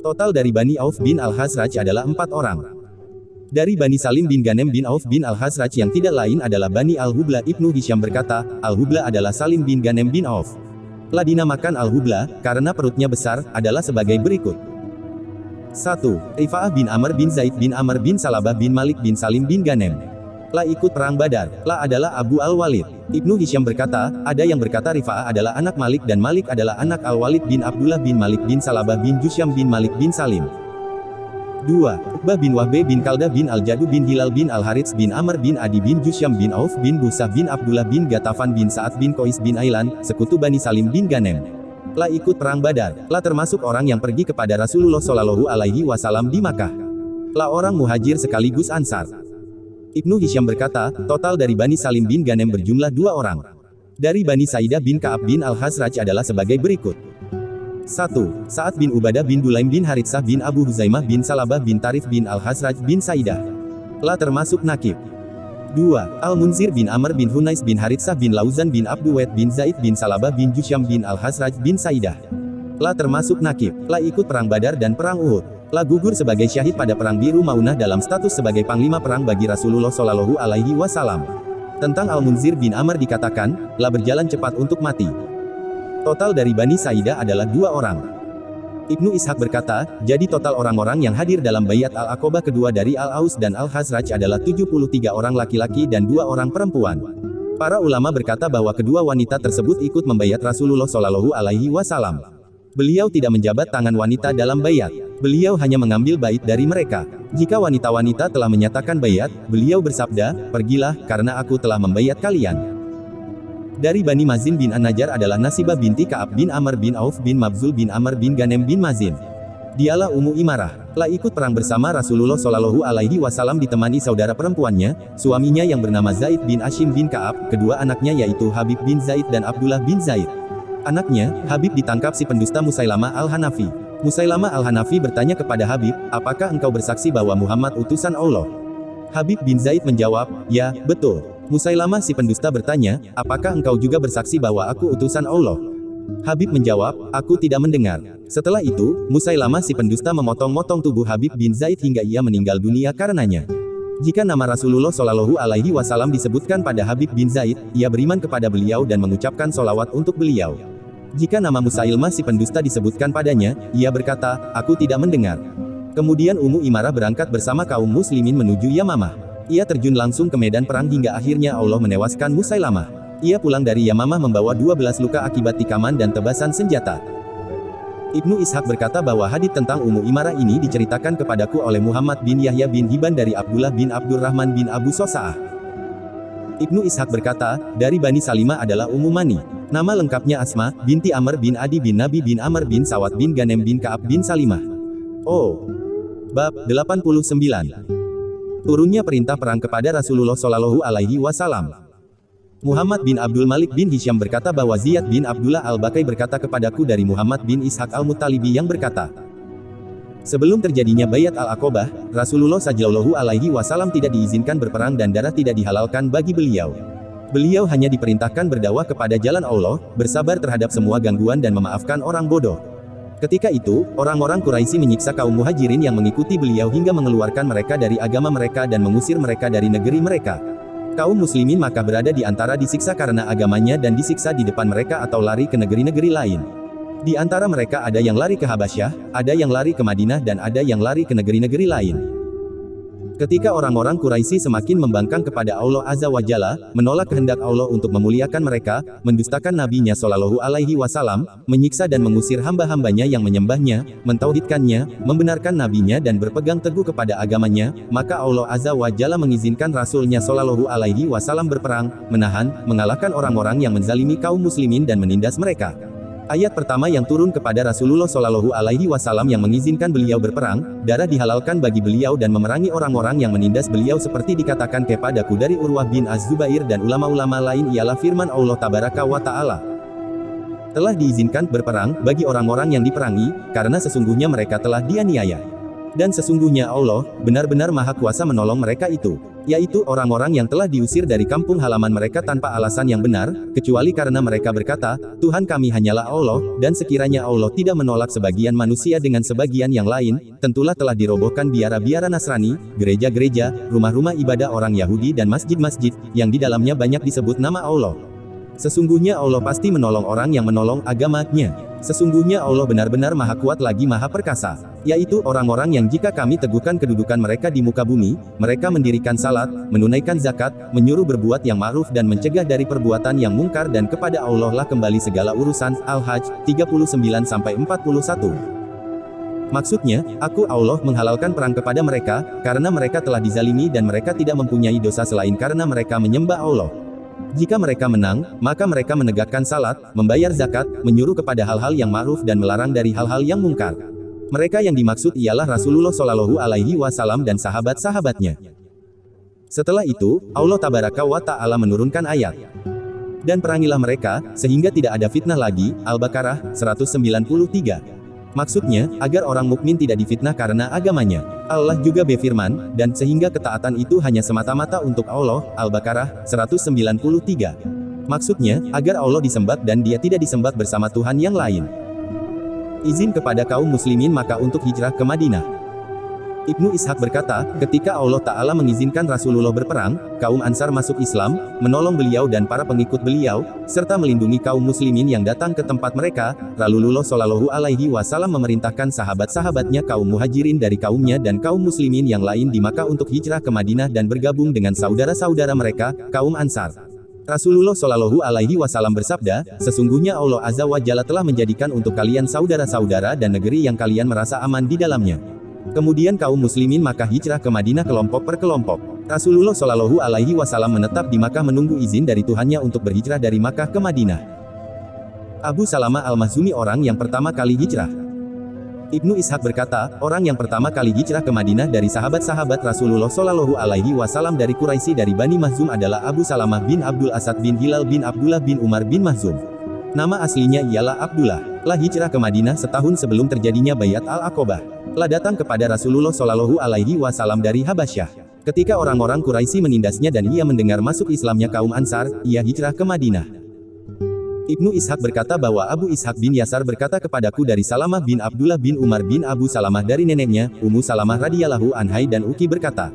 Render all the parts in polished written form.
Total dari Bani Auf bin Al-Khazraj adalah 4 orang. Dari Bani Salim bin Ghanem bin Auf bin Al-Khazraj yang tidak lain adalah Bani Al-Hubla. Ibnu Hisham berkata, Al-Hubla adalah Salim bin Ghanem bin Auf. La dinamakan Al-Hubla, karena perutnya besar, adalah sebagai berikut. 1. Rifa'ah bin Amr bin Zaid bin Amr bin Salabah bin Malik bin Salim bin Ghanem. La ikut perang Badar. La adalah Abu Al-Walid. Ibnu Hisham berkata, ada yang berkata Rifa'ah adalah anak Malik dan Malik adalah anak Al-Walid bin Abdullah bin Malik bin Salabah bin Jusyam bin Malik bin Salim. 2. Uqbah bin Wahbe bin Kalda bin Al-Jadu bin Hilal bin Al-Harits bin Amr bin Adi bin Jusyam bin Auf bin Busah bin Abdullah bin Gatafan bin Sa'ad bin Qais bin Ailan, sekutu Bani Salim bin Ghanem. La ikut perang Badar. La termasuk orang yang pergi kepada Rasulullah Shallallahu Alaihi Wasallam di Makkah. La orang muhajir sekaligus ansar. Ibnu Hisham berkata, total dari Bani Salim bin Ghanem berjumlah 2 orang. Dari Bani Saidah bin Ka'ab bin Al-Khazraj adalah sebagai berikut. 1. Sa'ad bin Ubadah bin Dulaim bin Haritsah bin Abu Huzaimah bin Salabah bin Tarif bin Al-Khazraj bin Saidah. La termasuk Nakib. 2. Al-Munzir bin Amr bin Hunais bin Haritsah bin Lauzan bin Abduwait bin Zaid bin Salabah bin Jusyam bin Al-Khazraj bin Saidah. La termasuk Nakib. La ikut perang Badar dan perang Uhud. La gugur sebagai syahid pada perang Biru Maunah dalam status sebagai panglima perang bagi Rasulullah Shallallahu Alaihi Wasallam. Tentang Al-Munzir bin Amr dikatakan, la berjalan cepat untuk mati. Total dari Bani Saidah adalah 2 orang. Ibnu Ishaq berkata, jadi total orang-orang yang hadir dalam Bayat Al-Aqobah kedua dari Al-Aus dan Al-Khazraj adalah 73 orang laki-laki dan 2 orang perempuan. Para ulama berkata bahwa kedua wanita tersebut ikut membayat Rasulullah Shallallahu Alaihi Wasallam. Beliau tidak menjabat tangan wanita dalam bayat. Beliau hanya mengambil bait dari mereka. Jika wanita-wanita telah menyatakan bayat, beliau bersabda, pergilah, karena aku telah membayat kalian. Dari Bani Mazin bin An-Najjar adalah Nasibah binti Ka'ab bin Amr bin Auf bin Mabzul bin Amr bin Ghanem bin Mazin. Dialah Ummu Imarah. La ikut perang bersama Rasulullah Shallallahu Alaihi Wasallam ditemani saudara perempuannya, suaminya yang bernama Zaid bin Ashim bin Ka'ab, kedua anaknya yaitu Habib bin Zaid dan Abdullah bin Zaid. Anaknya, Habib ditangkap si pendusta Musailamah al-Hanafi. Musailamah al-Hanafi bertanya kepada Habib, apakah engkau bersaksi bahwa Muhammad utusan Allah? Habib bin Zaid menjawab, ya, betul. Musailamah si pendusta bertanya, apakah engkau juga bersaksi bahwa aku utusan Allah? Habib menjawab, aku tidak mendengar. Setelah itu, Musailamah si pendusta memotong-motong tubuh Habib bin Zaid hingga ia meninggal dunia karenanya. Jika nama Rasulullah Shallallahu Alaihi Wasallam disebutkan pada Habib bin Zaid, ia beriman kepada beliau dan mengucapkan sholawat untuk beliau. Jika nama Musailamah si pendusta disebutkan padanya, ia berkata, aku tidak mendengar. Kemudian Ummu Imarah berangkat bersama kaum muslimin menuju Yamamah. Ia terjun langsung ke medan perang hingga akhirnya Allah menewaskan Musailamah. Ia pulang dari Yamamah membawa 12 luka akibat tikaman dan tebasan senjata. Ibnu Ishaq berkata bahwa hadits tentang Ummu Imarah ini diceritakan kepadaku oleh Muhammad bin Yahya bin Hibban dari Abdullah bin Abdurrahman bin Abu Sosa'ah. Ibnu Ishaq berkata, dari Bani Salimah adalah Ummu Mani. Nama lengkapnya Asma, binti Amr bin Adi bin Nabi bin Amr bin Sawat bin Ghanem bin Ka'ab bin Salimah. Bab 89. Turunnya perintah perang kepada Rasulullah Shallallahu Alaihi Wasallam. Muhammad bin Abdul Malik bin Hisham berkata bahwa Ziyad bin Abdullah al-Bakai berkata kepadaku dari Muhammad bin Ishaq al-Muttalibi yang berkata, sebelum terjadinya Bayat Al-Aqobah, Rasulullah Shallallahu Alaihi Wasallam tidak diizinkan berperang dan darah tidak dihalalkan bagi beliau. Beliau hanya diperintahkan berdakwah kepada jalan Allah, bersabar terhadap semua gangguan dan memaafkan orang bodoh. Ketika itu, orang-orang Quraisy menyiksa kaum muhajirin yang mengikuti beliau hingga mengeluarkan mereka dari agama mereka dan mengusir mereka dari negeri mereka. Kaum muslimin maka berada di antara disiksa karena agamanya dan disiksa di depan mereka atau lari ke negeri-negeri lain. Di antara mereka ada yang lari ke Habasyah, ada yang lari ke Madinah dan ada yang lari ke negeri-negeri lain. Ketika orang-orang Quraisy semakin membangkang kepada Allah Azza wa Jalla, menolak kehendak Allah untuk memuliakan mereka, mendustakan nabinya Shallallahu Alaihi Wasallam, menyiksa dan mengusir hamba-hambanya yang menyembahnya, mentauhidkannya, membenarkan nabinya dan berpegang teguh kepada agamanya, maka Allah Azza wa Jalla mengizinkan Rasulnya Shallallahu Alaihi Wasallam berperang, menahan, mengalahkan orang-orang yang menzalimi kaum muslimin dan menindas mereka. Ayat pertama yang turun kepada Rasulullah Shallallahu Alaihi Wasallam yang mengizinkan beliau berperang, darah dihalalkan bagi beliau dan memerangi orang-orang yang menindas beliau seperti dikatakan kepadaku dari Urwah bin Az-Zubair dan ulama-ulama lain ialah firman Allah Tabaraka wa Ta'ala. Telah diizinkan berperang bagi orang-orang yang diperangi, karena sesungguhnya mereka telah dianiaya. Dan sesungguhnya Allah, benar-benar maha kuasa menolong mereka itu. yaitu orang-orang yang telah diusir dari kampung halaman mereka tanpa alasan yang benar, kecuali karena mereka berkata, Tuhan kami hanyalah Allah, dan sekiranya Allah tidak menolak sebagian manusia dengan sebagian yang lain, tentulah telah dirobohkan biara-biara Nasrani, gereja-gereja, rumah-rumah ibadah orang Yahudi dan masjid-masjid, yang di dalamnya banyak disebut nama Allah. Sesungguhnya Allah pasti menolong orang yang menolong agamanya. Sesungguhnya Allah benar-benar maha kuat lagi maha perkasa. Yaitu orang-orang yang jika kami teguhkan kedudukan mereka di muka bumi, mereka mendirikan salat, menunaikan zakat, menyuruh berbuat yang ma'ruf dan mencegah dari perbuatan yang mungkar dan kepada Allah lah kembali segala urusan. Al-Hajj 39-41. Maksudnya, aku Allah menghalalkan perang kepada mereka, karena mereka telah dizalimi dan mereka tidak mempunyai dosa selain karena mereka menyembah Allah. Jika mereka menang, maka mereka menegakkan salat, membayar zakat, menyuruh kepada hal-hal yang ma'ruf dan melarang dari hal-hal yang mungkar. Mereka yang dimaksud ialah Rasulullah Shallallahu Alaihi Wasallam dan sahabat-sahabatnya. Setelah itu, Allah Tabaraka wa Ta'ala menurunkan ayat. Dan perangilah mereka, sehingga tidak ada fitnah lagi. Al-Baqarah 193. Maksudnya, agar orang mukmin tidak difitnah karena agamanya. Allah juga berfirman, dan sehingga ketaatan itu hanya semata-mata untuk Allah. Al-Baqarah 193. Maksudnya, agar Allah disembah dan dia tidak disembah bersama Tuhan yang lain. Izin kepada kaum muslimin maka untuk hijrah ke Madinah. Ibnu Ishaq berkata, ketika Allah Ta'ala mengizinkan Rasulullah berperang, kaum Ansar masuk Islam, menolong beliau dan para pengikut beliau, serta melindungi kaum muslimin yang datang ke tempat mereka. Rasulullah Shallallahu Alaihi Wasallam memerintahkan sahabat-sahabatnya kaum muhajirin dari kaumnya dan kaum muslimin yang lain di Makkah untuk hijrah ke Madinah dan bergabung dengan saudara-saudara mereka, kaum Ansar. Rasulullah Shallallahu Alaihi Wasallam bersabda, sesungguhnya Allah Azza wa Jalla telah menjadikan untuk kalian saudara-saudara dan negeri yang kalian merasa aman di dalamnya. Kemudian kaum muslimin Makkah hijrah ke Madinah kelompok per kelompok. Rasulullah Shallallahu Alaihi Wasallam menetap di Makkah menunggu izin dari Tuhannya untuk berhijrah dari Makkah ke Madinah. Abu Salamah Al-Makhzumi orang yang pertama kali hijrah. Ibnu Ishaq berkata, orang yang pertama kali hijrah ke Madinah dari sahabat-sahabat Rasulullah Shallallahu Alaihi Wasallam dari Quraisy dari Bani Makhzum adalah Abu Salamah bin Abdul Asad bin Hilal bin Abdullah bin Umar bin Makhzum. Nama aslinya ialah Abdullah. Lah hijrah ke Madinah setahun sebelum terjadinya Bayat Al-Aqobah. Lah datang kepada Rasulullah Shallallahu Alaihi Wasallam dari Habasyah. Ketika orang-orang Quraisy menindasnya dan ia mendengar masuk Islamnya kaum Ansar, ia hijrah ke Madinah. Ibnu Ishaq berkata bahwa Abu Ishaq bin Yasar berkata kepadaku dari Salamah bin Abdullah bin Umar bin Abu Salamah dari neneknya, Ummu Salamah radhiyallahu anha dan Uki berkata,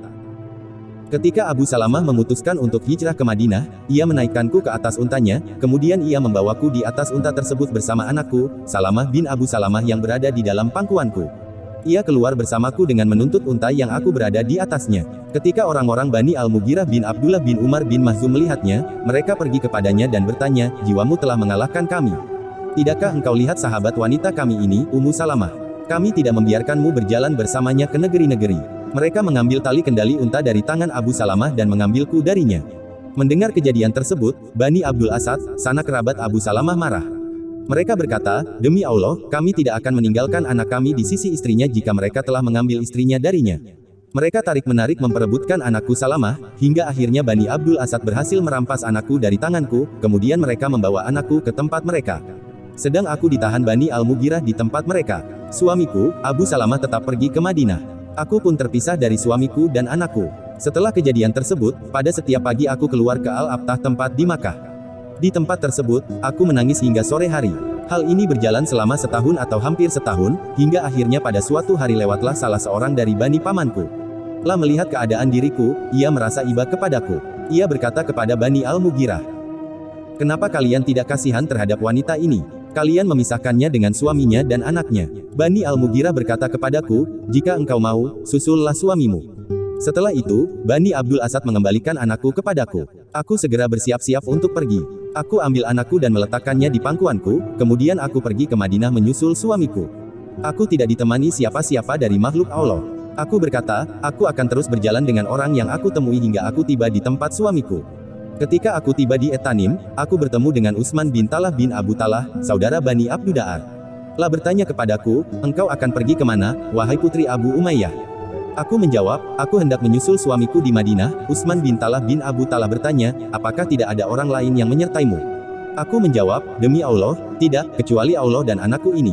ketika Abu Salamah memutuskan untuk hijrah ke Madinah, ia menaikkanku ke atas untanya, kemudian ia membawaku di atas unta tersebut bersama anakku, Salamah bin Abu Salamah yang berada di dalam pangkuanku. Ia keluar bersamaku dengan menuntut unta yang aku berada di atasnya. Ketika orang-orang Bani Al-Mughirah bin Abdullah bin Umar bin Makhzum melihatnya, mereka pergi kepadanya dan bertanya, jiwamu telah mengalahkan kami. Tidakkah engkau lihat sahabat wanita kami ini, Ummu Salamah? Kami tidak membiarkanmu berjalan bersamanya ke negeri-negeri. Mereka mengambil tali kendali unta dari tangan Abu Salamah dan mengambilku darinya. Mendengar kejadian tersebut, Bani Abdul Asad, sanak kerabat Abu Salamah marah. Mereka berkata, demi Allah, kami tidak akan meninggalkan anak kami di sisi istrinya jika mereka telah mengambil istrinya darinya. Mereka tarik-menarik memperebutkan anakku Salamah, hingga akhirnya Bani Abdul Asad berhasil merampas anakku dari tanganku, kemudian mereka membawa anakku ke tempat mereka. Sedang aku ditahan Bani Al-Mughirah di tempat mereka. Suamiku, Abu Salamah tetap pergi ke Madinah. Aku pun terpisah dari suamiku dan anakku. Setelah kejadian tersebut, pada setiap pagi aku keluar ke Al-Abtah tempat di Makkah. Di tempat tersebut, aku menangis hingga sore hari. Hal ini berjalan selama setahun atau hampir setahun, hingga akhirnya pada suatu hari lewatlah salah seorang dari Bani pamanku. Lah melihat keadaan diriku, ia merasa iba kepadaku. Ia berkata kepada Bani Al-Mughirah, kenapa kalian tidak kasihan terhadap wanita ini? Kalian memisahkannya dengan suaminya dan anaknya. Bani Al-Mughirah berkata kepadaku, jika engkau mau, susullah suamimu. Setelah itu, Bani Abdul Asad mengembalikan anakku kepadaku. Aku segera bersiap-siap untuk pergi. Aku ambil anakku dan meletakkannya di pangkuanku, kemudian aku pergi ke Madinah menyusul suamiku. Aku tidak ditemani siapa-siapa dari makhluk Allah. Aku berkata, aku akan terus berjalan dengan orang yang aku temui hingga aku tiba di tempat suamiku. Ketika aku tiba di Etanim, aku bertemu dengan Utsman bin Talah bin Abu Talah, saudara Bani Abduda'ar. Lah bertanya kepadaku, engkau akan pergi kemana, wahai putri Abu Umayyah? Aku menjawab, aku hendak menyusul suamiku di Madinah. Utsman bin Talah bin Abu Talah bertanya, apakah tidak ada orang lain yang menyertaimu? Aku menjawab, demi Allah, tidak, kecuali Allah dan anakku ini.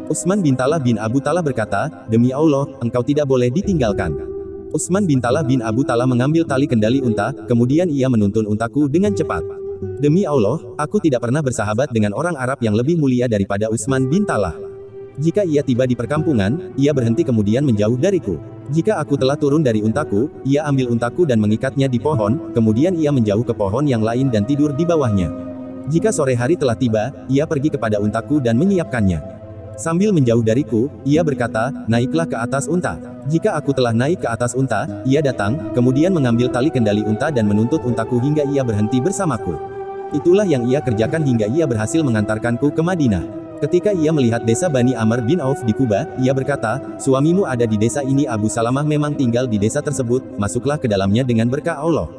Utsman bin Talah bin Abu Talah berkata, demi Allah, engkau tidak boleh ditinggalkan. Utsman bin Talha bin Abu Talha mengambil tali kendali unta, kemudian ia menuntun untaku dengan cepat. Demi Allah, aku tidak pernah bersahabat dengan orang Arab yang lebih mulia daripada Utsman bin Talha. Jika ia tiba di perkampungan, ia berhenti kemudian menjauh dariku. Jika aku telah turun dari untaku, ia ambil untaku dan mengikatnya di pohon, kemudian ia menjauh ke pohon yang lain dan tidur di bawahnya. Jika sore hari telah tiba, ia pergi kepada untaku dan menyiapkannya. Sambil menjauh dariku, ia berkata, naiklah ke atas unta. Jika aku telah naik ke atas unta, ia datang, kemudian mengambil tali kendali unta dan menuntut untaku hingga ia berhenti bersamaku. Itulah yang ia kerjakan hingga ia berhasil mengantarkanku ke Madinah. Ketika ia melihat desa Bani Amr bin Auf di Kuba, ia berkata, suamimu ada di desa ini. Abu Salamah memang tinggal di desa tersebut, masuklah ke dalamnya dengan berkah Allah.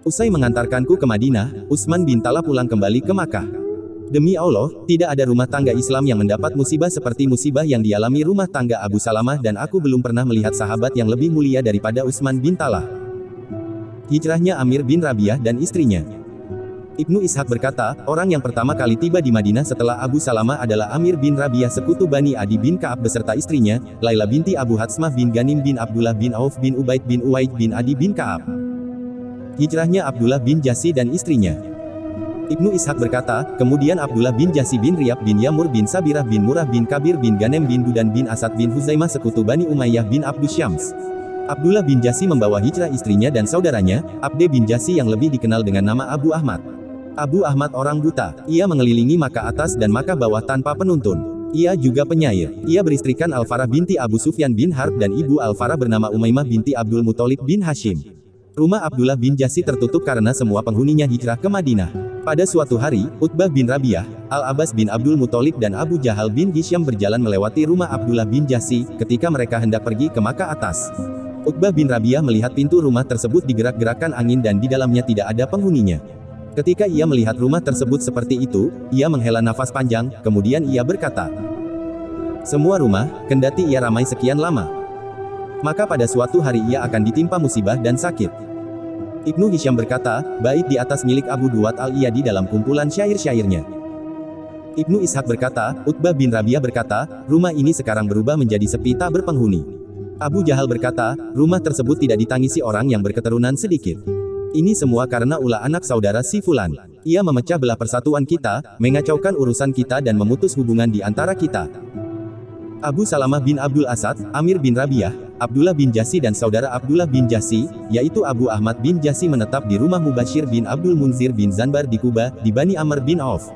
Usai mengantarkanku ke Madinah, Utsman bin Talha pulang kembali ke Makkah. Demi Allah, tidak ada rumah tangga Islam yang mendapat musibah seperti musibah yang dialami rumah tangga Abu Salamah dan aku belum pernah melihat sahabat yang lebih mulia daripada Utsman bin Talha. Hijrahnya Amir bin Rabi'ah dan istrinya. Ibnu Ishaq berkata, orang yang pertama kali tiba di Madinah setelah Abu Salamah adalah Amir bin Rabi'ah sekutu Bani Adi bin Ka'ab beserta istrinya, Laila binti Abu Hatsmah bin Ghanim bin Abdullah bin Auf bin Ubaid bin Uwaid bin Adi bin Ka'ab. Hijrahnya Abdullah bin Jasi dan istrinya. Ibnu Ishaq berkata, kemudian Abdullah bin Jasi bin Riyab bin Yamur bin Sabirah bin Murrah bin Kabir bin Ghanem bin Dudan bin Asad bin Huzaimah sekutu Bani Umayyah bin Abdus Syams. Abdullah bin Jasi membawa hijrah istrinya dan saudaranya, Abde bin Jasi yang lebih dikenal dengan nama Abu Ahmad. Abu Ahmad orang buta, ia mengelilingi Makkah atas dan Makkah bawah tanpa penuntun. Ia juga penyair. Ia beristrikan Al-Farah binti Abu Sufyan bin Harb dan ibu Al-Farah bernama Umaymah binti Abdul Muthalib bin Hashim. Rumah Abdullah bin Jasi tertutup karena semua penghuninya hijrah ke Madinah. Pada suatu hari, Utbah bin Rabi'ah, Al-Abbas bin Abdul Muthalib dan Abu Jahal bin Hisham berjalan melewati rumah Abdullah bin Jasi, ketika mereka hendak pergi ke Makkah atas. Utbah bin Rabi'ah melihat pintu rumah tersebut digerak-gerakkan angin dan di dalamnya tidak ada penghuninya. Ketika ia melihat rumah tersebut seperti itu, ia menghela nafas panjang, kemudian ia berkata, semua rumah, kendati ia ramai sekian lama, maka pada suatu hari ia akan ditimpa musibah dan sakit. Ibnu Hisham berkata, bait di atas milik Abu Duwad al-Iyadi dalam kumpulan syair-syairnya. Ibnu Ishaq berkata, Utbah bin Rabi'ah berkata, rumah ini sekarang berubah menjadi sepi tak berpenghuni. Abu Jahal berkata, rumah tersebut tidak ditangisi orang yang berketurunan sedikit. Ini semua karena ulah anak saudara si Fulan. Ia memecah belah persatuan kita, mengacaukan urusan kita dan memutus hubungan di antara kita. Abu Salamah bin Abdul Asad, Amir bin Rabi'ah, Abdullah bin Jasi dan saudara Abdullah bin Jasi, yaitu Abu Ahmad bin Jasi menetap di rumah Mubashir bin Abdul Munzir bin Zanbar di Kuba, di Bani Amr bin Auf.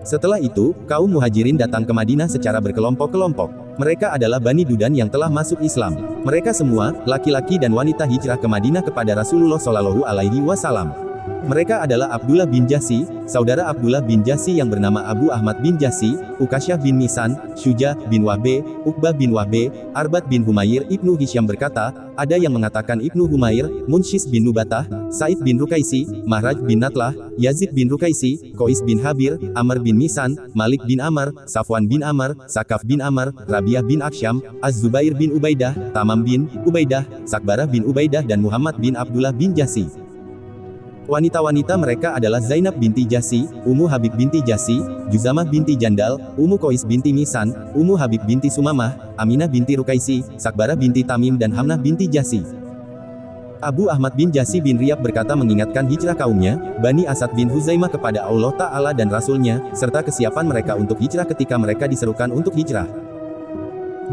Setelah itu, kaum muhajirin datang ke Madinah secara berkelompok-kelompok. Mereka adalah Bani Dudan yang telah masuk Islam. Mereka semua, laki-laki dan wanita hijrah ke Madinah kepada Rasulullah Shallallahu Alaihi Wasallam. Mereka adalah Abdullah bin Jasi, saudara Abdullah bin Jasi yang bernama Abu Ahmad bin Jasi, Ukasyah bin Misan, Syuja bin Wahbe, Uqbah bin Wahbe, Arbat bin Humair. Ibnu Hisham berkata, ada yang mengatakan Ibnu Humair, Munshis bin Nubatah, Said bin Rukaisi, Mahraj bin Natlah, Yazid bin Rukaisi, Qais bin Habir, Amr bin Misan, Malik bin Amr, Safwan bin Amr, Sakaf bin Amr, Rabi'ah bin Aksyam, Az-Zubair bin Ubaidah, Tamam bin Ubaidah, Sakbarah bin Ubaidah dan Muhammad bin Abdullah bin Jasi. Wanita-wanita mereka adalah Zainab binti Jasi, Ummu Habib binti Jasi, Juzamah binti Jandal, Ummu Qais binti Misan, Ummu Habib binti Sumamah, Aminah binti Rukaisi, Sakbarah binti Tamim dan Hamnah binti Jasi. Abu Ahmad bin Jasi bin Riyab berkata mengingatkan hijrah kaumnya, Bani Asad bin Huzaimah kepada Allah Ta'ala dan Rasulnya, serta kesiapan mereka untuk hijrah ketika mereka diserukan untuk hijrah.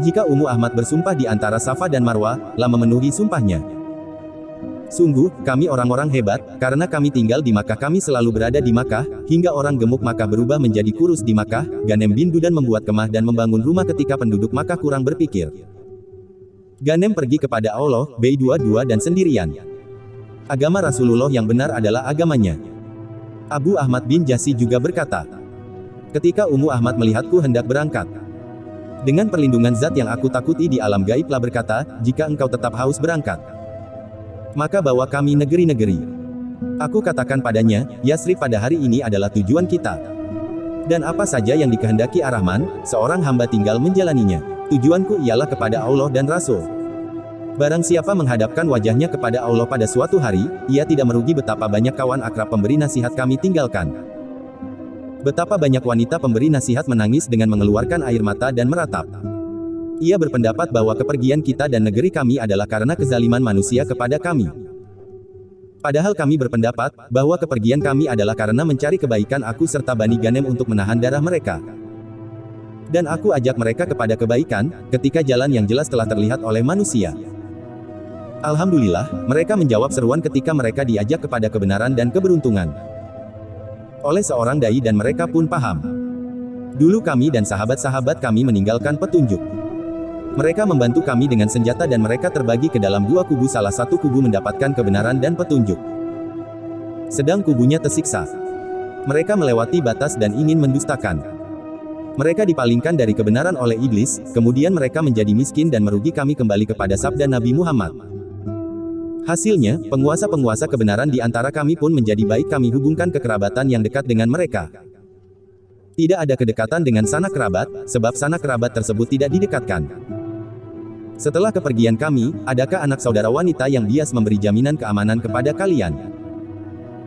Jika Ummu Ahmad bersumpah di antara Safa dan Marwah, lah memenuhi sumpahnya. Sungguh, kami orang-orang hebat, karena kami tinggal di Makkah. Kami selalu berada di Makkah, hingga orang gemuk Makkah berubah menjadi kurus di Makkah. Ghanem bin Dudan membuat kemah dan membangun rumah ketika penduduk Makkah kurang berpikir. Ghanem pergi kepada Allah, B22 dan sendirian. Agama Rasulullah yang benar adalah agamanya. Abu Ahmad bin Jasi juga berkata, ketika Ummu Ahmad melihatku hendak berangkat, dengan perlindungan zat yang aku takuti di alam gaib lah berkata, jika engkau tetap haus berangkat, maka bawa kami negeri-negeri. Aku katakan padanya, Yasrib pada hari ini adalah tujuan kita. Dan apa saja yang dikehendaki Ar-Rahman, seorang hamba tinggal menjalaninya. Tujuanku ialah kepada Allah dan Rasul. Barang siapa menghadapkan wajahnya kepada Allah pada suatu hari, ia tidak merugi. Betapa banyak kawan akrab pemberi nasihat kami tinggalkan. Betapa banyak wanita pemberi nasihat menangis dengan mengeluarkan air mata dan meratap. Ia berpendapat bahwa kepergian kita dan negeri kami adalah karena kezaliman manusia kepada kami. Padahal kami berpendapat bahwa kepergian kami adalah karena mencari kebaikan aku serta Bani Ghanem untuk menahan darah mereka. Dan aku ajak mereka kepada kebaikan, ketika jalan yang jelas telah terlihat oleh manusia. Alhamdulillah, mereka menjawab seruan ketika mereka diajak kepada kebenaran dan keberuntungan oleh seorang dai dan mereka pun paham. Dulu kami dan sahabat-sahabat kami meninggalkan petunjuk. Mereka membantu kami dengan senjata dan mereka terbagi ke dalam dua kubu, salah satu kubu mendapatkan kebenaran dan petunjuk. Sedang kubunya tersiksa. Mereka melewati batas dan ingin mendustakan. Mereka dipalingkan dari kebenaran oleh iblis, kemudian mereka menjadi miskin dan merugi kami kembali kepada sabda Nabi Muhammad. Hasilnya, penguasa-penguasa kebenaran di antara kami pun menjadi baik kami hubungkan kekerabatan yang dekat dengan mereka. Tidak ada kedekatan dengan sanak kerabat, sebab sanak kerabat tersebut tidak didekatkan. Setelah kepergian kami, adakah anak saudara wanita yang bias memberi jaminan keamanan kepada kalian?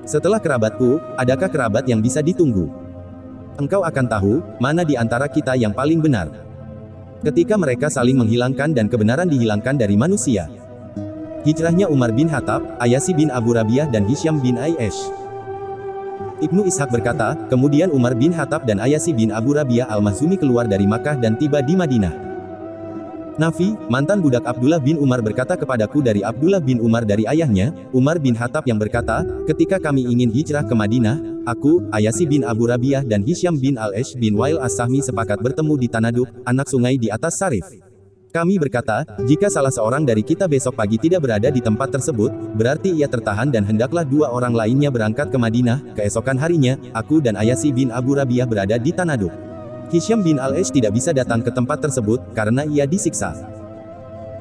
Setelah kerabatku, adakah kerabat yang bisa ditunggu? Engkau akan tahu, mana di antara kita yang paling benar. Ketika mereka saling menghilangkan dan kebenaran dihilangkan dari manusia. Hijrahnya Umar bin Khattab, Ayasi bin Abu Rabiah dan Hisyam bin Aish. Ibnu Ishaq berkata, kemudian Umar bin Khattab dan Ayasi bin Abu Rabiah al-Makhzumi keluar dari Makkah dan tiba di Madinah. Nafi, mantan budak Abdullah bin Umar berkata kepadaku dari Abdullah bin Umar dari ayahnya, Umar bin Khattab yang berkata, ketika kami ingin hijrah ke Madinah, aku, Ayasi bin Abu Rabiah dan Hisyam bin Al-Ash bin Wail As-Sahmi sepakat bertemu di Tanaduk, anak sungai di atas Sarif. Kami berkata, jika salah seorang dari kita besok pagi tidak berada di tempat tersebut, berarti ia tertahan dan hendaklah dua orang lainnya berangkat ke Madinah. Keesokan harinya, aku dan Ayasi bin Abu Rabiah berada di Tanaduk. Hisyam bin Al-Ash tidak bisa datang ke tempat tersebut, karena ia disiksa.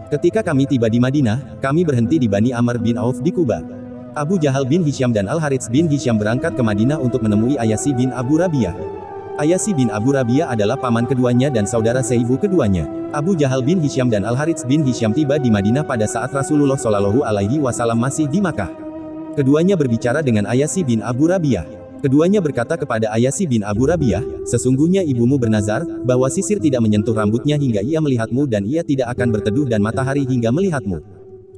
Ketika kami tiba di Madinah, kami berhenti di Bani Amr bin Auf di Kuba. Abu Jahal bin Hisyam dan Al-Harits bin Hisyam berangkat ke Madinah untuk menemui Ayasi bin Abu Rabiah. Ayasi bin Abu Rabiah adalah paman keduanya dan saudara seibu keduanya. Abu Jahal bin Hisyam dan Al-Harits bin Hisyam tiba di Madinah pada saat Rasulullah Shallallahu Alaihi Wasallam masih di Makkah. Keduanya berbicara dengan Ayasi bin Abu Rabiah. Keduanya berkata kepada Ayasi bin Abu Rabiah, sesungguhnya ibumu bernazar, bahwa sisir tidak menyentuh rambutnya hingga ia melihatmu dan ia tidak akan berteduh dan matahari hingga melihatmu.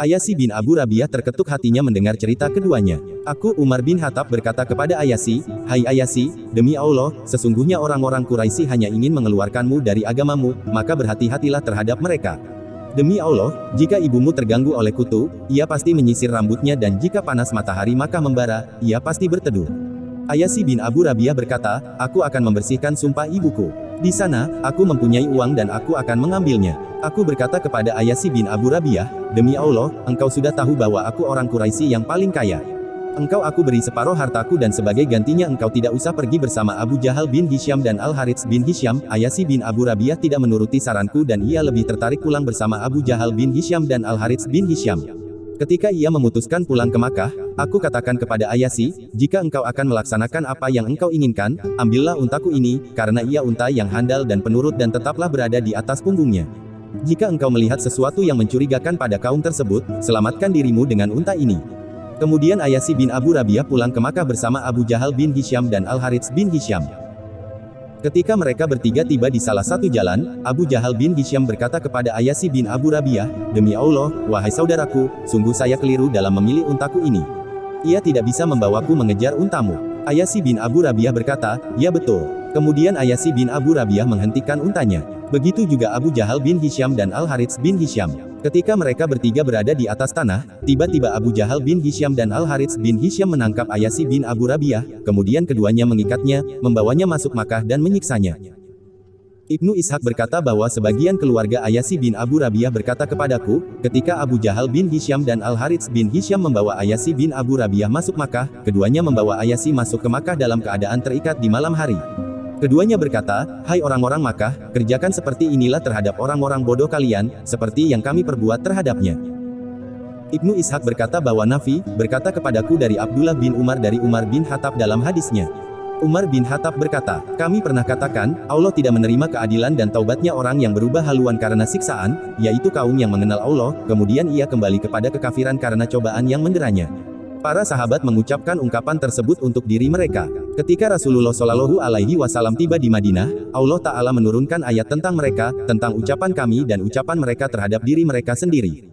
Ayasi bin Abu Rabiah terketuk hatinya mendengar cerita keduanya. Aku Umar bin Khattab berkata kepada Ayasi, hai Ayasi, demi Allah, sesungguhnya orang-orang Quraisy hanya ingin mengeluarkanmu dari agamamu, maka berhati-hatilah terhadap mereka. Demi Allah, jika ibumu terganggu oleh kutu, ia pasti menyisir rambutnya dan jika panas matahari maka membara, ia pasti berteduh. Ayasi bin Abu Rabiah berkata, aku akan membersihkan sumpah ibuku. Di sana, aku mempunyai uang dan aku akan mengambilnya. Aku berkata kepada Ayasi bin Abu Rabiah, demi Allah, engkau sudah tahu bahwa aku orang Quraisy yang paling kaya. Engkau aku beri separuh hartaku dan sebagai gantinya engkau tidak usah pergi bersama Abu Jahal bin Hisyam dan Al-Harits bin Hisyam. Ayasi bin Abu Rabiah tidak menuruti saranku dan ia lebih tertarik pulang bersama Abu Jahal bin Hisyam dan Al-Harits bin Hisyam. Ketika ia memutuskan pulang ke Makkah, aku katakan kepada Ayasi, jika engkau akan melaksanakan apa yang engkau inginkan, ambillah untaku ini, karena ia unta yang handal dan penurut dan tetaplah berada di atas punggungnya. Jika engkau melihat sesuatu yang mencurigakan pada kaum tersebut, selamatkan dirimu dengan unta ini. Kemudian Ayasi bin Abu Rabiah pulang ke Makkah bersama Abu Jahal bin Hisyam dan Al-Harits bin Hisyam. Ketika mereka bertiga tiba di salah satu jalan, Abu Jahal bin Hisyam berkata kepada Ayasi bin Abu Rabiah, demi Allah, wahai saudaraku, sungguh saya keliru dalam memilih untaku ini. Ia tidak bisa membawaku mengejar untamu. Ayasi bin Abu Rabiah berkata, ya betul. Kemudian Ayasi bin Abu Rabiah menghentikan untanya. Begitu juga Abu Jahal bin Hisyam dan Al-Harits bin Hisyam. Ketika mereka bertiga berada di atas tanah, tiba-tiba Abu Jahal bin Hisyam dan Al-Harits bin Hisyam menangkap Ayasi bin Abu Rabiah, kemudian keduanya mengikatnya, membawanya masuk Makkah dan menyiksanya. Ibnu Ishaq berkata bahwa sebagian keluarga Ayasi bin Abu Rabiah berkata kepadaku, ketika Abu Jahal bin Hisyam dan Al-Harits bin Hisyam membawa Ayasi bin Abu Rabiah masuk Makkah, keduanya membawa Ayasi masuk ke Makkah dalam keadaan terikat di malam hari. Keduanya berkata, hai orang-orang Makkah, kerjakan seperti inilah terhadap orang-orang bodoh kalian, seperti yang kami perbuat terhadapnya. Ibnu Ishaq berkata bahwa Nafi, berkata kepadaku dari Abdullah bin Umar dari Umar bin Khattab dalam hadisnya. Umar bin Khattab berkata, kami pernah katakan, Allah tidak menerima keadilan dan taubatnya orang yang berubah haluan karena siksaan, yaitu kaum yang mengenal Allah, kemudian ia kembali kepada kekafiran karena cobaan yang menderanya. Para sahabat mengucapkan ungkapan tersebut untuk diri mereka. Ketika Rasulullah Shallallahu Alaihi Wasallam tiba di Madinah, Allah Ta'ala menurunkan ayat tentang mereka, tentang ucapan kami dan ucapan mereka terhadap diri mereka sendiri.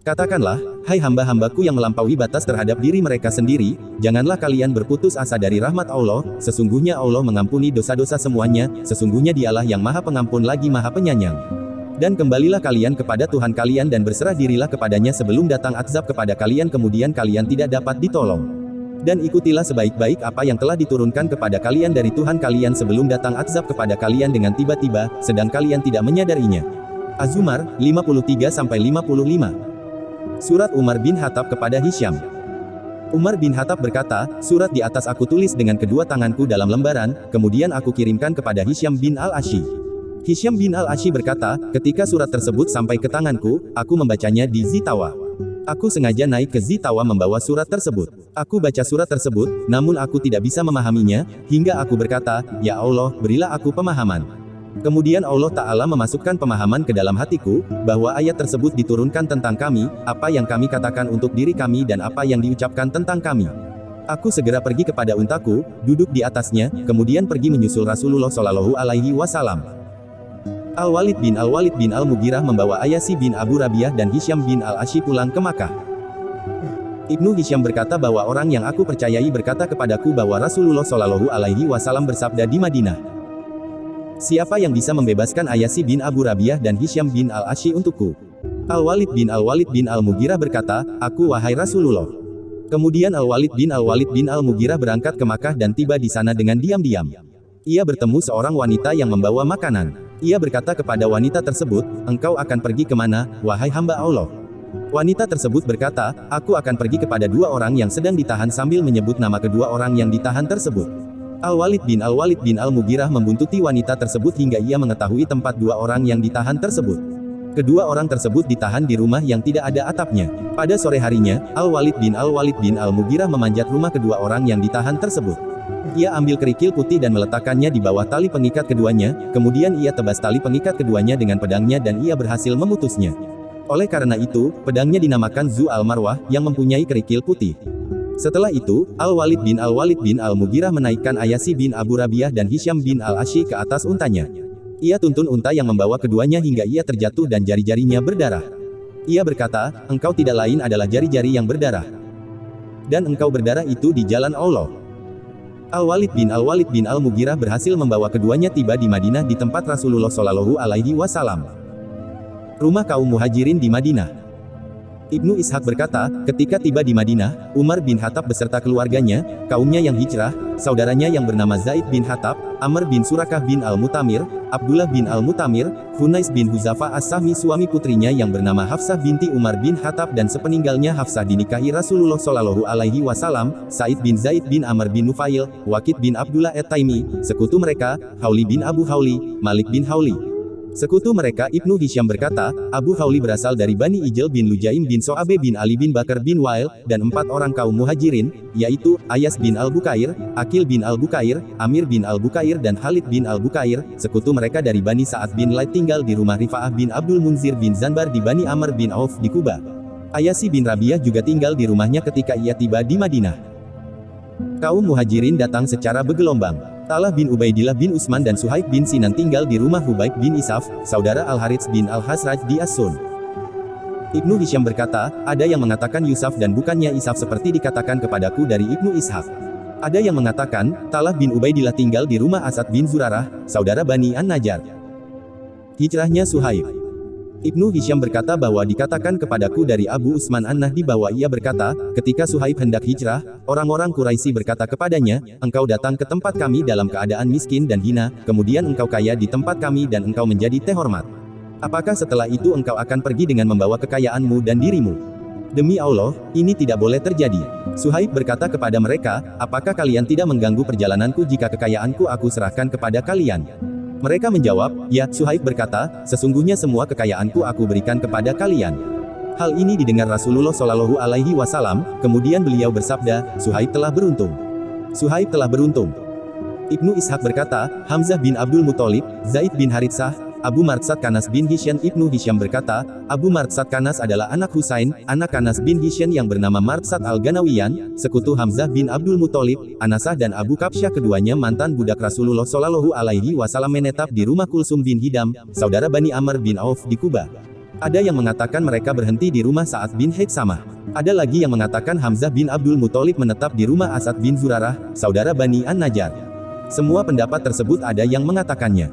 Katakanlah, hai hamba-hambaku yang melampaui batas terhadap diri mereka sendiri, janganlah kalian berputus asa dari rahmat Allah, sesungguhnya Allah mengampuni dosa-dosa semuanya, sesungguhnya Dialah yang Maha Pengampun lagi Maha Penyayang. Dan kembalilah kalian kepada Tuhan kalian dan berserah dirilah kepadanya sebelum datang azab kepada kalian kemudian kalian tidak dapat ditolong. Dan ikutilah sebaik-baik apa yang telah diturunkan kepada kalian dari Tuhan kalian sebelum datang azab kepada kalian dengan tiba-tiba, sedang kalian tidak menyadarinya. Az-Zumar, 53-55. Surat Umar bin Khattab kepada Hisyam. Umar bin Khattab berkata, surat di atas aku tulis dengan kedua tanganku dalam lembaran, kemudian aku kirimkan kepada Hisyam bin Al-Ashi. Hisyam bin Al-Ashi berkata, ketika surat tersebut sampai ke tanganku, aku membacanya di Zitawa. Aku sengaja naik ke Zitawa membawa surat tersebut. Aku baca surat tersebut, namun aku tidak bisa memahaminya, hingga aku berkata, ya Allah, berilah aku pemahaman. Kemudian Allah Ta'ala memasukkan pemahaman ke dalam hatiku, bahwa ayat tersebut diturunkan tentang kami, apa yang kami katakan untuk diri kami dan apa yang diucapkan tentang kami. Aku segera pergi kepada untaku, duduk di atasnya, kemudian pergi menyusul Rasulullah Shallallahu Alaihi Wasallam. Al-Walid bin Al-Mughirah membawa Ayasi bin Abu Rabiah dan Hisyam bin Al-Ashi pulang ke Makkah. Ibnu Hisyam berkata bahwa orang yang aku percayai berkata kepadaku bahwa Rasulullah Shallallahu Alaihi Wasallam bersabda di Madinah. Siapa yang bisa membebaskan Ayasi bin Abu Rabiah dan Hisyam bin Al-Ashi untukku? Al-Walid bin Al-Mughirah berkata, aku wahai Rasulullah. Kemudian Al-Walid bin Al-Mughirah berangkat ke Makkah dan tiba di sana dengan diam-diam. Ia bertemu seorang wanita yang membawa makanan. Ia berkata kepada wanita tersebut, engkau akan pergi kemana, wahai hamba Allah? Wanita tersebut berkata, aku akan pergi kepada dua orang yang sedang ditahan sambil menyebut nama kedua orang yang ditahan tersebut. Al-Walid bin Al-Mughirah membuntuti wanita tersebut hingga ia mengetahui tempat dua orang yang ditahan tersebut. Kedua orang tersebut ditahan di rumah yang tidak ada atapnya. Pada sore harinya, Al-Walid bin Al-Mughirah memanjat rumah kedua orang yang ditahan tersebut. Ia ambil kerikil putih dan meletakkannya di bawah tali pengikat keduanya, kemudian ia tebas tali pengikat keduanya dengan pedangnya dan ia berhasil memutusnya. Oleh karena itu, pedangnya dinamakan Zu al-Marwah, yang mempunyai kerikil putih. Setelah itu, Al-Walid bin Al-Mughirah menaikkan Ayasi bin Abu Rabiah dan Hisyam bin Al-Ashi ke atas untanya. Ia tuntun unta yang membawa keduanya hingga ia terjatuh dan jari-jarinya berdarah. Ia berkata, engkau tidak lain adalah jari-jari yang berdarah. Dan engkau berdarah itu di jalan Allah. Al-Walid bin Al-Mughirah berhasil membawa keduanya tiba di Madinah di tempat Rasulullah Shallallahu Alaihi Wasallam. Rumah kaum Muhajirin di Madinah. Ibnu Ishaq berkata, ketika tiba di Madinah, Umar bin Khattab beserta keluarganya, kaumnya yang hijrah, saudaranya yang bernama Zaid bin Khattab, Amr bin Surakah bin Al-Mutamir, Abdullah bin Al-Mutamir, Hunais bin Huzafa As-Sahmi suami putrinya yang bernama Hafsah binti Umar bin Khattab dan sepeninggalnya Hafsah dinikahi Rasulullah Shallallahu Alaihi Wasallam, Said bin Zaid bin Amr bin Nufail, Waqid bin Abdullah At-Taimi, sekutu mereka, Hauli bin Abu Hauli, Malik bin Hauli. Sekutu mereka Ibnu Hisyam berkata, Abu Hauli berasal dari Bani Ijl bin Lujaim bin So'abe bin Ali bin Bakar bin Wail, dan 4 orang kaum muhajirin, yaitu, Ayas bin Al-Bukair, Akil bin Al-Bukair, Amir bin Al-Bukair dan Khalid bin Al-Bukair. Sekutu mereka dari Bani Sa'ad bin Laid tinggal di rumah Rifa'ah bin Abdul Munzir bin Zanbar di Bani Amr bin Auf di Kuba. Ayasi bin Rabiah juga tinggal di rumahnya ketika ia tiba di Madinah. Kaum muhajirin datang secara bergelombang. Talha bin Ubaidillah bin Utsman dan Suhaib bin Sinan tinggal di rumah Hubaib bin Isaf, saudara Al-Harits bin Al-Hasraj di As-Sun. Ibnu Hisyam berkata, ada yang mengatakan Yusuf dan bukannya Isaf seperti dikatakan kepadaku dari Ibnu Ishaq. Ada yang mengatakan, Talha bin Ubaidillah tinggal di rumah Asad bin Zurarah, saudara Bani An-Najjar. Hijrahnya Suhaib. Ibnu Hisyam berkata bahwa dikatakan kepadaku dari Abu Utsman An-Nahdi bahwa ia berkata, ketika Suhaib hendak hijrah, orang-orang Quraisy berkata kepadanya, engkau datang ke tempat kami dalam keadaan miskin dan hina, kemudian engkau kaya di tempat kami dan engkau menjadi terhormat. Apakah setelah itu engkau akan pergi dengan membawa kekayaanmu dan dirimu? Demi Allah, ini tidak boleh terjadi. Suhaib berkata kepada mereka, apakah kalian tidak mengganggu perjalananku jika kekayaanku aku serahkan kepada kalian? Mereka menjawab, ya, Suhaib berkata, sesungguhnya semua kekayaanku aku berikan kepada kalian. Hal ini didengar Rasulullah Shallallahu Alaihi Wasallam, kemudian beliau bersabda, Suhaib telah beruntung. Suhaib telah beruntung. Ibnu Ishaq berkata, Hamzah bin Abdul Muthalib, Zaid bin Haritsah, Abu Martsad Kanas bin Hisham. Ibnu Hisham berkata, Abu Martsad Kanas adalah anak Husain, anak Kanas bin Hisham yang bernama Martsad al-Ganawiyan, sekutu Hamzah bin Abdul Muthalib, Anasah dan Abu Kabsyah, keduanya mantan budak Rasulullah Shallallahu Alaihi Wasallam, menetap di rumah Kulsum bin Hidam, saudara Bani Amr bin Auf di Kuba. Ada yang mengatakan mereka berhenti di rumah Sa'ad bin Haitsamah. Ada lagi yang mengatakan Hamzah bin Abdul Muthalib menetap di rumah Asad bin Zurarah, saudara Bani An-Najjar. Semua pendapat tersebut ada yang mengatakannya.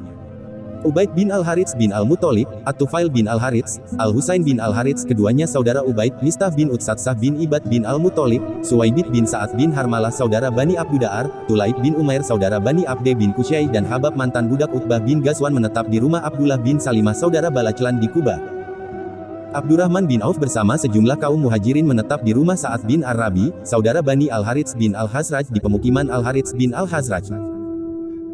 Ubaid bin Al-Harits bin Al-Muthalib, At-Tufail bin Al-Harits, Al-Husain bin Al-Harits, keduanya saudara Ubaid, Mistah bin Utsatsah bin Ibad bin Al-Muthalib, Suwaibit bin Sa'ad bin Harmalah saudara Bani Abduda'ar, Tulaib bin Umair saudara Bani Abde bin Kusyai, dan Habab mantan budak Utbah bin Ghazwan menetap di rumah Abdullah bin Salimah saudara Balachlan di Kuba. Abdurrahman bin Auf bersama sejumlah kaum muhajirin menetap di rumah Sa'ad bin Ar-Rabi, saudara Bani Al-Harits bin Al-Hazraj di pemukiman Al-Harits bin Al-Hazraj.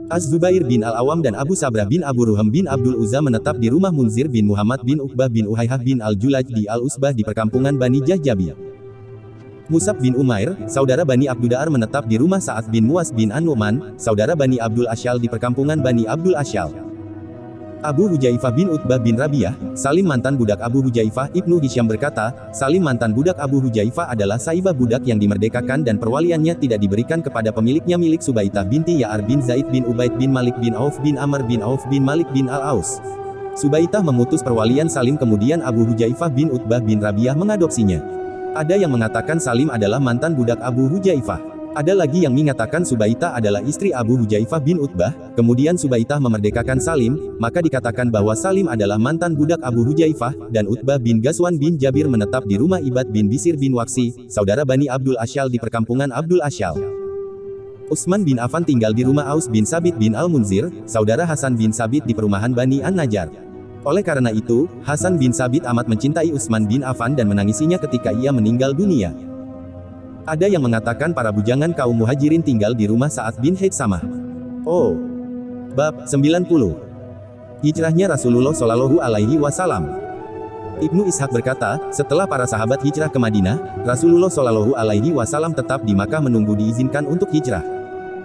Az-Zubair bin Al-Awam dan Abu Sabrah bin Abu Ruham bin Abdul Uzza menetap di rumah Munzir bin Muhammad bin Uqbah bin Uhayhah bin Al-Julaj di Al-Usbah di perkampungan Bani Jahjabi. Musab bin Umair, saudara Bani Abduda'ar menetap di rumah Sa'ad bin Muas bin An-Nu'man, saudara Bani Abdul Asyal di perkampungan Bani Abdul Asyal. Abu Hujaifah bin Utbah bin Rabiah, Salim mantan budak Abu Hujaifah. Ibnu Hisham berkata, Salim mantan budak Abu Hujaifah adalah saibah budak yang dimerdekakan dan perwaliannya tidak diberikan kepada pemiliknya, milik Subaitah binti Ya'ar bin Zaid bin Ubaid bin Malik bin Auf bin Amr bin Auf bin Malik bin Al-Aus. Subaitah memutus perwalian Salim, kemudian Abu Hujaifah bin Utbah bin Rabiah mengadopsinya. Ada yang mengatakan Salim adalah mantan budak Abu Hujaifah. Ada lagi yang mengatakan Subaitah adalah istri Abu Hujaifah bin Utbah, kemudian Subaitah memerdekakan Salim, maka dikatakan bahwa Salim adalah mantan budak Abu Hujaifah, dan Utbah bin Ghazwan bin Jabir menetap di rumah Ibad bin Bisir bin Waksi, saudara Bani Abdul Asyal di perkampungan Abdul Asyal. Utsman bin Affan tinggal di rumah Aus bin Sabit bin Al-Munzir, saudara Hasan bin Sabit di perumahan Bani An-Najjar. Oleh karena itu, Hasan bin Sabit amat mencintai Utsman bin Affan dan menangisinya ketika ia meninggal dunia. Ada yang mengatakan para bujangan kaum muhajirin tinggal di rumah Sa'ad bin Haitsamah. Oh. Bab 90. Hijrahnya Rasulullah Shallallahu Alaihi Wasallam. Ibnu Ishaq berkata, setelah para sahabat hijrah ke Madinah, Rasulullah Shallallahu Alaihi Wasallam tetap di Makkah menunggu diizinkan untuk hijrah.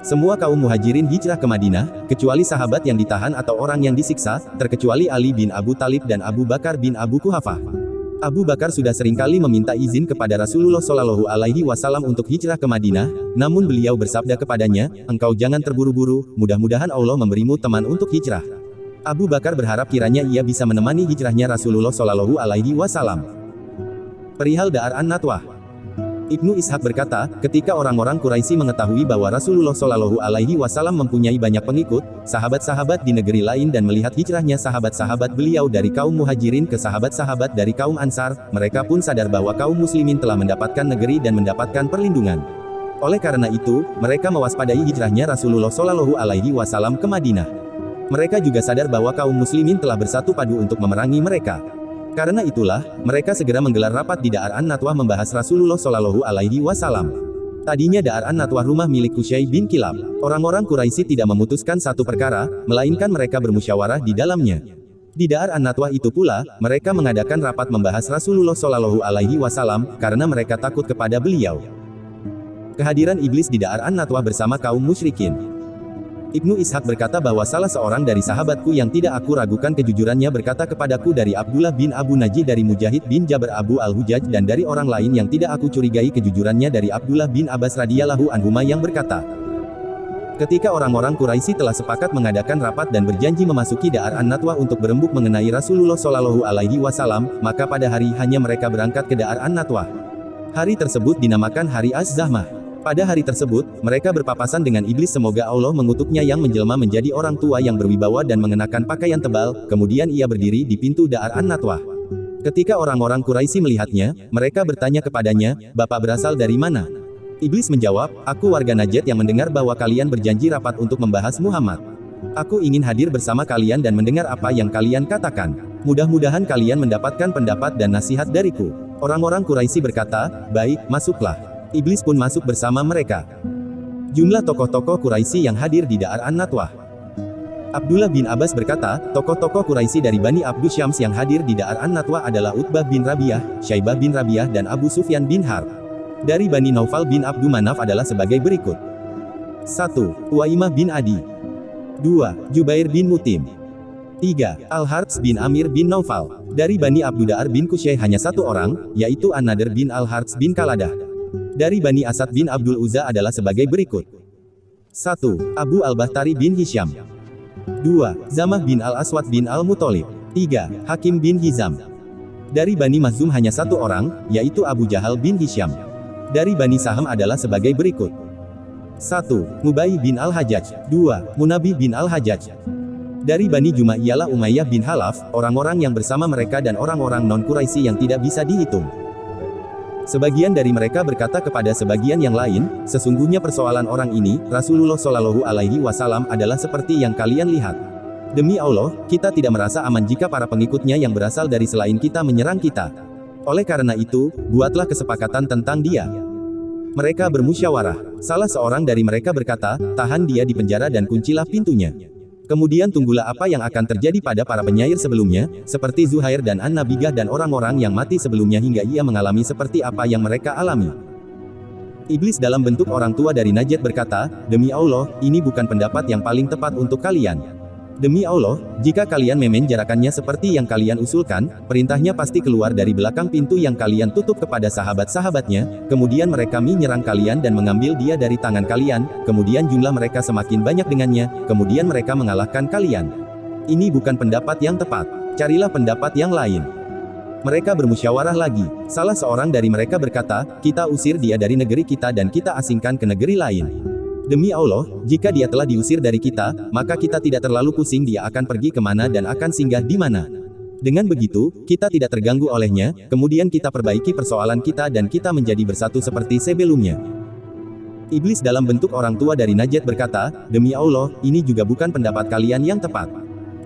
Semua kaum muhajirin hijrah ke Madinah, kecuali sahabat yang ditahan atau orang yang disiksa, terkecuali Ali bin Abu Talib dan Abu Bakar bin Abu Quhafah. Abu Bakar sudah seringkali meminta izin kepada Rasulullah Shallallahu Alaihi Wasallam untuk hijrah ke Madinah, namun beliau bersabda kepadanya, engkau jangan terburu-buru, mudah-mudahan Allah memberimu teman untuk hijrah. Abu Bakar berharap kiranya ia bisa menemani hijrahnya Rasulullah Shallallahu Alaihi Wasallam. Perihal Da'ar An-Natwah. Ibnu Ishaq berkata, ketika orang-orang Quraisy mengetahui bahwa Rasulullah Shallallahu Alaihi Wasallam mempunyai banyak pengikut, sahabat-sahabat di negeri lain, dan melihat hijrahnya sahabat-sahabat beliau dari kaum muhajirin ke sahabat-sahabat dari kaum ansar, mereka pun sadar bahwa kaum muslimin telah mendapatkan negeri dan mendapatkan perlindungan. Oleh karena itu, mereka mewaspadai hijrahnya Rasulullah Shallallahu Alaihi Wasallam ke Madinah. Mereka juga sadar bahwa kaum muslimin telah bersatu padu untuk memerangi mereka. Karena itulah, mereka segera menggelar rapat di Da'ar An-Natwah membahas Rasulullah Shallallahu Alaihi Wasallam. Tadinya Da'ar An-Natwah rumah milik Qusay bin Kilab. Orang-orang Quraisy tidak memutuskan satu perkara, melainkan mereka bermusyawarah di dalamnya. Di Da'ar An-Natwah itu pula, mereka mengadakan rapat membahas Rasulullah Shallallahu Alaihi Wasallam, karena mereka takut kepada beliau. Kehadiran iblis di Da'ar An-Natwah bersama kaum musyrikin. Ibnu Ishaq berkata bahwa salah seorang dari sahabatku yang tidak aku ragukan kejujurannya berkata kepadaku dari Abdullah bin Abu Najih, dari Mujahid bin Jabr Abu Al-Hujaj, dan dari orang lain yang tidak aku curigai kejujurannya dari Abdullah bin Abbas radhiyallahu anhuma, yang berkata, ketika orang-orang Quraisy telah sepakat mengadakan rapat dan berjanji memasuki Da'ar An-Natwah untuk berembuk mengenai Rasulullah Shallallahu Alaihi Wasallam, maka pada hari hanya mereka berangkat ke Da'ar An-Natwah. Hari tersebut dinamakan Hari Az-Zahmah. Pada hari tersebut, mereka berpapasan dengan iblis, semoga Allah mengutuknya, yang menjelma menjadi orang tua yang berwibawa dan mengenakan pakaian tebal, kemudian ia berdiri di pintu Da'ar An-Natwah. Ketika orang-orang Quraisy melihatnya, mereka bertanya kepadanya, Bapak berasal dari mana? Iblis menjawab, aku warga Najd yang mendengar bahwa kalian berjanji rapat untuk membahas Muhammad. Aku ingin hadir bersama kalian dan mendengar apa yang kalian katakan. Mudah-mudahan kalian mendapatkan pendapat dan nasihat dariku. Orang-orang Quraisy berkata, baik, masuklah. Iblis pun masuk bersama mereka. Jumlah tokoh-tokoh Quraisy yang hadir di Da'ar An-Natwah. Abdullah bin Abbas berkata, tokoh-tokoh Quraisy dari Bani Abdus Syams yang hadir di Da'ar An-Natwah adalah Utbah bin Rabiah, Syaibah bin Rabiah, dan Abu Sufyan bin Harb. Dari Bani Naufal bin Abdu Manaf adalah sebagai berikut. 1. Uwaimah bin Adi. 2. Jubair bin Mutim. 3. Al-Harts bin Amir bin Naufal. Dari Bani Abduda'ar bin Qushay hanya satu orang, yaitu An-Nadir bin Al-Harts bin Kaladah. Dari Bani Asad bin Abdul Uzza adalah sebagai berikut. 1. Abu Al-Bahtari bin Hisham. 2. Zamah bin Al-Aswad bin Al-Muttalib. 3. Hakim bin Hizam. Dari Bani Makhzum hanya satu orang, yaitu Abu Jahal bin Hisham. Dari Bani Saham adalah sebagai berikut. 1. Mubai bin Al-Hajjaj. 2. Munabih bin Al-Hajjaj. Dari Bani Jumah ialah Umayyah bin Halaf, orang-orang yang bersama mereka dan orang-orang non-Quraisy yang tidak bisa dihitung. Sebagian dari mereka berkata kepada sebagian yang lain, sesungguhnya persoalan orang ini, Rasulullah Shallallahu Alaihi Wasallam adalah seperti yang kalian lihat. Demi Allah, kita tidak merasa aman jika para pengikutnya yang berasal dari selain kita menyerang kita. Oleh karena itu, buatlah kesepakatan tentang dia. Mereka bermusyawarah. Salah seorang dari mereka berkata, tahan dia di penjara dan kuncilah pintunya. Kemudian tunggulah apa yang akan terjadi pada para penyair sebelumnya, seperti Zuhair dan An-Nabigah dan orang-orang yang mati sebelumnya hingga ia mengalami seperti apa yang mereka alami. Iblis dalam bentuk orang tua dari Najd berkata, demi Allah, ini bukan pendapat yang paling tepat untuk kalian. Demi Allah, jika kalian memenjarakannya seperti yang kalian usulkan, perintahnya pasti keluar dari belakang pintu yang kalian tutup kepada sahabat-sahabatnya, kemudian mereka menyerang kalian dan mengambil dia dari tangan kalian, kemudian jumlah mereka semakin banyak dengannya, kemudian mereka mengalahkan kalian. Ini bukan pendapat yang tepat. Carilah pendapat yang lain. Mereka bermusyawarah lagi. Salah seorang dari mereka berkata, kita usir dia dari negeri kita dan kita asingkan ke negeri lain. Demi Allah, jika dia telah diusir dari kita, maka kita tidak terlalu pusing dia akan pergi kemana dan akan singgah di mana. Dengan begitu, kita tidak terganggu olehnya, kemudian kita perbaiki persoalan kita dan kita menjadi bersatu seperti sebelumnya. Iblis dalam bentuk orang tua dari Najd berkata, demi Allah, ini juga bukan pendapat kalian yang tepat.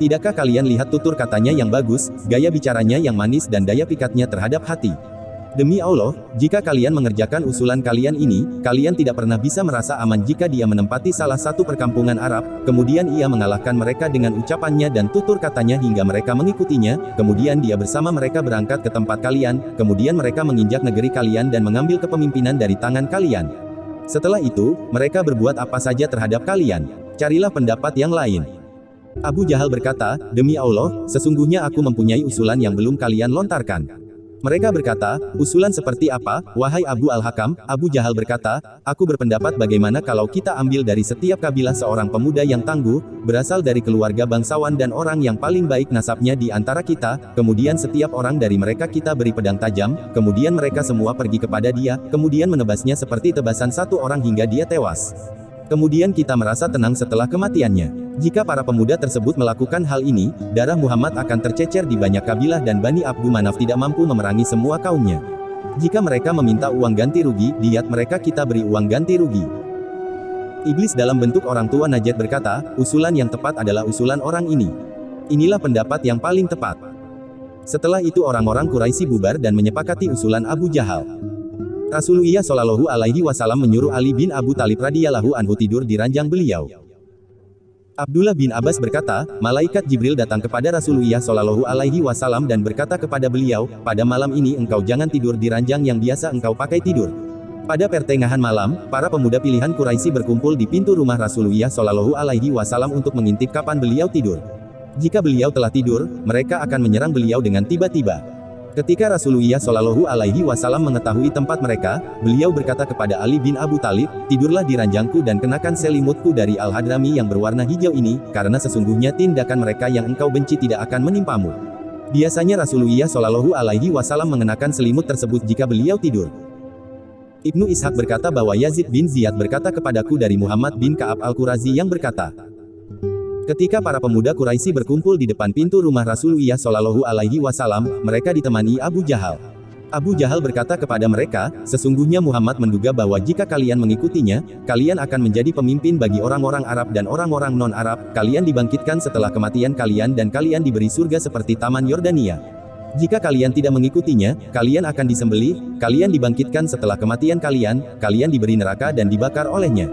Tidakkah kalian lihat tutur katanya yang bagus, gaya bicaranya yang manis dan daya pikatnya terhadap hati? Demi Allah, jika kalian mengerjakan usulan kalian ini, kalian tidak pernah bisa merasa aman jika dia menempati salah satu perkampungan Arab, kemudian ia mengalahkan mereka dengan ucapannya dan tutur katanya hingga mereka mengikutinya, kemudian dia bersama mereka berangkat ke tempat kalian, kemudian mereka menginjak negeri kalian dan mengambil kepemimpinan dari tangan kalian. Setelah itu, mereka berbuat apa saja terhadap kalian. Carilah pendapat yang lain. Abu Jahal berkata, demi Allah, sesungguhnya aku mempunyai usulan yang belum kalian lontarkan. Mereka berkata, usulan seperti apa, wahai Abu Al-Hakam? Abu Jahal berkata, aku berpendapat bagaimana kalau kita ambil dari setiap kabilah seorang pemuda yang tangguh, berasal dari keluarga bangsawan dan orang yang paling baik nasabnya di antara kita, kemudian setiap orang dari mereka kita beri pedang tajam, kemudian mereka semua pergi kepada dia, kemudian menebasnya seperti tebasan satu orang hingga dia tewas. Kemudian kita merasa tenang setelah kematiannya. Jika para pemuda tersebut melakukan hal ini, darah Muhammad akan tercecer di banyak kabilah dan Bani Abdu Manaf tidak mampu memerangi semua kaumnya. Jika mereka meminta uang ganti rugi, diat mereka kita beri uang ganti rugi. Iblis dalam bentuk orang tua Najd berkata, usulan yang tepat adalah usulan orang ini. Inilah pendapat yang paling tepat. Setelah itu orang-orang Quraisy bubar dan menyepakati usulan Abu Jahal. Rasulullah Shallallahu Alaihi Wasallam menyuruh Ali bin Abu Thalib radhiyallahu anhu tidur di ranjang beliau. Abdullah bin Abbas berkata, malaikat Jibril datang kepada Rasulullah Shallallahu Alaihi Wasallam dan berkata kepada beliau, pada malam ini engkau jangan tidur di ranjang yang biasa engkau pakai tidur. Pada pertengahan malam, para pemuda pilihan Quraisy berkumpul di pintu rumah Rasulullah Shallallahu Alaihi Wasallam untuk mengintip kapan beliau tidur. Jika beliau telah tidur, mereka akan menyerang beliau dengan tiba-tiba. Ketika Rasulullah Shallallahu Alaihi Wasallam mengetahui tempat mereka, beliau berkata kepada Ali bin Abu Thalib, tidurlah di ranjangku dan kenakan selimutku dari Al-Hadrami yang berwarna hijau ini, karena sesungguhnya tindakan mereka yang engkau benci tidak akan menimpamu. Biasanya Rasulullah Shallallahu Alaihi Wasallam mengenakan selimut tersebut jika beliau tidur. Ibnu Ishaq berkata bahwa Yazid bin Ziyad berkata kepadaku dari Muhammad bin Ka'ab Al-Qurazi yang berkata, ketika para pemuda Quraisy berkumpul di depan pintu rumah Rasulullah Shallallahu Alaihi Wasallam, mereka ditemani Abu Jahal. Abu Jahal berkata kepada mereka, sesungguhnya Muhammad menduga bahwa jika kalian mengikutinya, kalian akan menjadi pemimpin bagi orang-orang Arab dan orang-orang non-Arab, kalian dibangkitkan setelah kematian kalian dan kalian diberi surga seperti Taman Yordania. Jika kalian tidak mengikutinya, kalian akan disembelih, kalian dibangkitkan setelah kematian kalian, kalian diberi neraka dan dibakar olehnya.